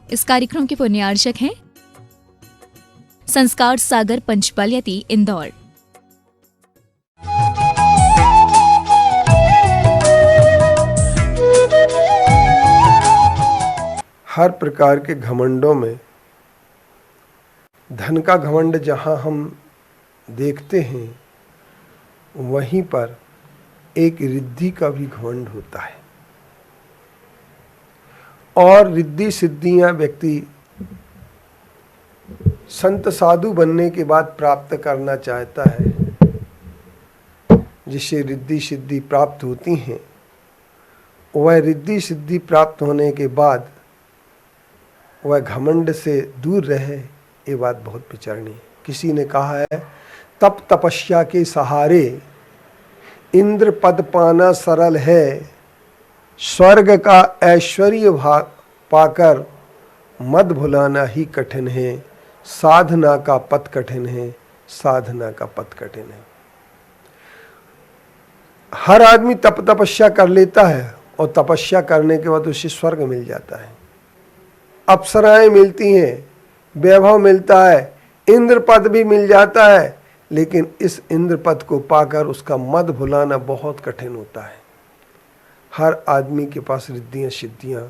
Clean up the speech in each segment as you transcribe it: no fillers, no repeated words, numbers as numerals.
इस कार्यक्रम के पुण्यार्चक हैं संस्कार सागर पंचपलियती इंदौर। हर प्रकार के घमंडों में धन का घमंड जहाँ हम देखते हैं, वहीं पर एक रिद्धि का भी घमंड होता है। और रिद्धि सिद्धियां व्यक्ति संत साधु बनने के बाद प्राप्त करना चाहता है, जिससे रिद्धि सिद्धि प्राप्त होती हैं। वह रिद्धि सिद्धि प्राप्त होने के बाद वह घमंड से दूर रहे, ये बात बहुत विचारणी है। किसी ने कहा है, तप तपस्या के सहारे इंद्र पद पाना सरल है, स्वर्ग का ऐश्वर्य पाकर मद भुलाना ही कठिन है, साधना का पथ कठिन है, साधना का पथ कठिन है। हर आदमी तप तपस्या कर लेता है और तपस्या करने के बाद उसे स्वर्ग मिल जाता है, अप्सराएं मिलती हैं, वैभव मिलता है, इंद्र पद भी मिल जाता है। लेकिन इस इंद्र पद को पाकर उसका मद भुलाना बहुत कठिन होता है। हर आदमी के पास रिद्धियां सिद्धियां,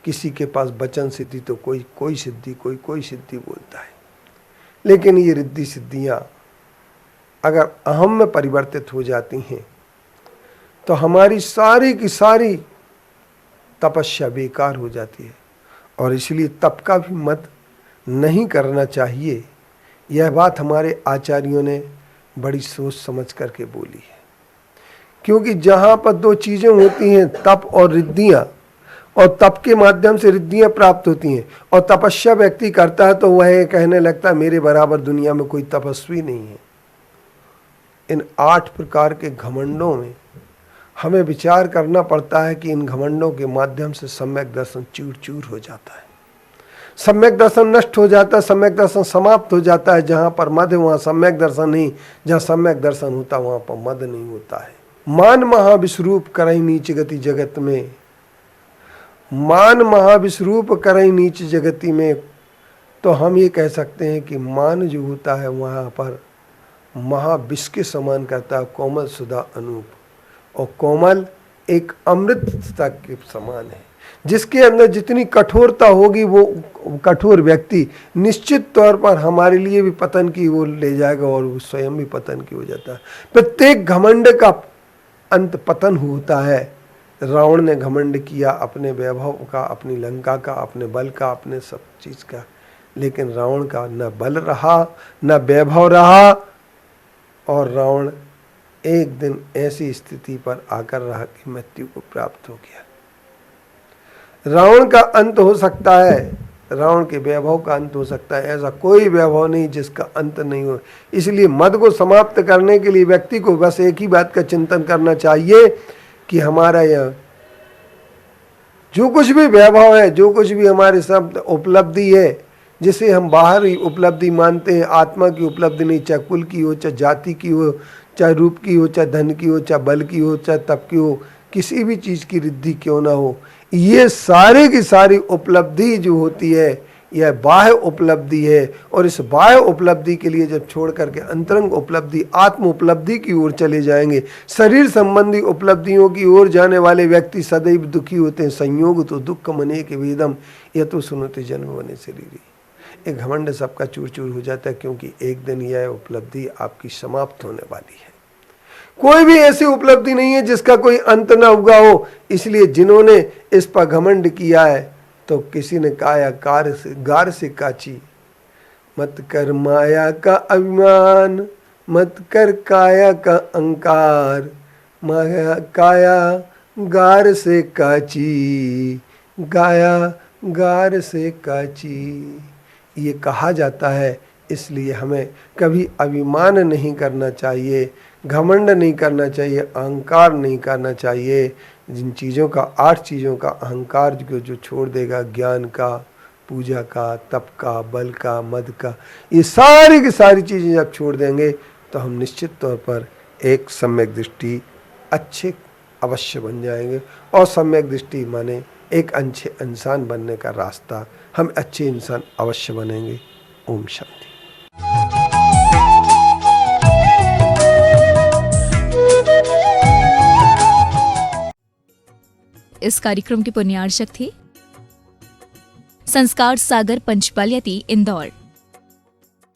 किसी के पास वचन सिद्धि तो कोई सिद्धि, कोई सिद्धि बोलता है। लेकिन ये रिद्धि सिद्धियां अगर अहम में परिवर्तित हो जाती हैं तो हमारी सारी की सारी तपस्या बेकार हो जाती है। और इसलिए तप का भी मत नहीं करना चाहिए। यह बात हमारे आचार्यों ने बड़ी सोच समझ करके बोली है। क्योंकि जहाँ पर दो चीज़ें होती हैं, तप और रिद्धियाँ, और तप के माध्यम से रिद्धियाँ प्राप्त होती हैं, और तपस्या व्यक्ति करता है तो वह कहने लगता है मेरे बराबर दुनिया में कोई तपस्वी नहीं है। इन 8 प्रकार के घमंडों में हमें विचार करना पड़ता है कि इन घमंडों के माध्यम से सम्यक दर्शन चूर चूर हो जाता है, सम्यक दर्शन नष्ट हो जाता है, सम्यक दर्शन समाप्त हो जाता है। जहाँ पर मद है वहाँ सम्यक दर्शन नहीं, जहाँ सम्यक दर्शन होता वहाँ पर मद नहीं होता है। मान महाविश्वरूप करई नीच गति जगत में, मान महाविश्वरूप करई नीच जगति में, तो हम ये कह सकते हैं कि मान जो होता है वहाँ पर महाविश्व के समान करता है, कोमल सुधा अनूप। और कोमल एक अमृत तक के समान है, जिसके अंदर जितनी कठोरता होगी वो कठोर व्यक्ति निश्चित तौर पर हमारे लिए भी पतन की ओर ले जाएगा और वो स्वयं भी पतन की हो जाता है। प्रत्येक घमंड का अंत पतन होता है। रावण ने घमंड किया अपने वैभव का, अपनी लंका का, अपने बल का, अपने सब चीज का, लेकिन रावण का न बल रहा न वैभव रहा, और रावण एक दिन ऐसी स्थिति पर आकर रहा कि मृत्यु को प्राप्त हो गया। रावण का अंत हो सकता है, रावण के वैभव का अंत हो सकता है, ऐसा कोई वैभव नहीं जिसका अंत नहीं हो। इसलिए मद को समाप्त करने के लिए व्यक्ति को बस एक ही बात का चिंतन करना चाहिए कि हमारा यह जो कुछ भी वैभव है, जो कुछ भी हमारे सब उपलब्धि है, जिसे हम बाहरी उपलब्धि मानते हैं, आत्मा की उपलब्धि नहीं, चाहे कुल की हो, चाहे जाति की हो, चाहे रूप की हो, चाहे धन की हो, चाहे बल की हो, चाहे तप की हो, किसी भी चीज़ की रिद्धि क्यों ना हो, ये सारी की सारी उपलब्धि जो होती है यह बाह्य उपलब्धि है। और इस बाह्य उपलब्धि के लिए जब छोड़ करके अंतरंग उपलब्धि, आत्म उपलब्धि की ओर चले जाएंगे, शरीर संबंधी उपलब्धियों की ओर जाने वाले व्यक्ति सदैव दुखी होते हैं। संयोग तो दुख मने के वेदम, यह तो सुनते जन्म बने शरीरी। एक घमंड सबका चूर चूर हो जाता है, क्योंकि एक दिन यह उपलब्धि आपकी समाप्त होने वाली है। कोई भी ऐसी उपलब्धि नहीं है जिसका कोई अंत ना हुआ हो। इसलिए जिन्होंने इस पर घमंड किया है, तो किसी ने काया गार से काची, मत कर माया का अभिमान, मत कर काया का अहंकार, माया काया गार से काची, गाया गार से काची, ये कहा जाता है। इसलिए हमें कभी अभिमान नहीं करना चाहिए, घमंड नहीं करना चाहिए, अहंकार नहीं करना चाहिए। जिन चीज़ों का, 8 चीज़ों का अहंकार जो छोड़ देगा, ज्ञान का, पूजा का, तप का, बल का, मद का, ये सारी की सारी चीज़ें जब छोड़ देंगे तो हम निश्चित तौर पर एक सम्यक दृष्टि अच्छे अवश्य बन जाएंगे। और सम्यक दृष्टि माने एक अच्छे इंसान बनने का रास्ता, हम अच्छे इंसान अवश्य बनेंगे। ओम शांति। इस कार्यक्रम के पुण्यार्चक थे संस्कार सागर पंचपालियाती, इंदौर।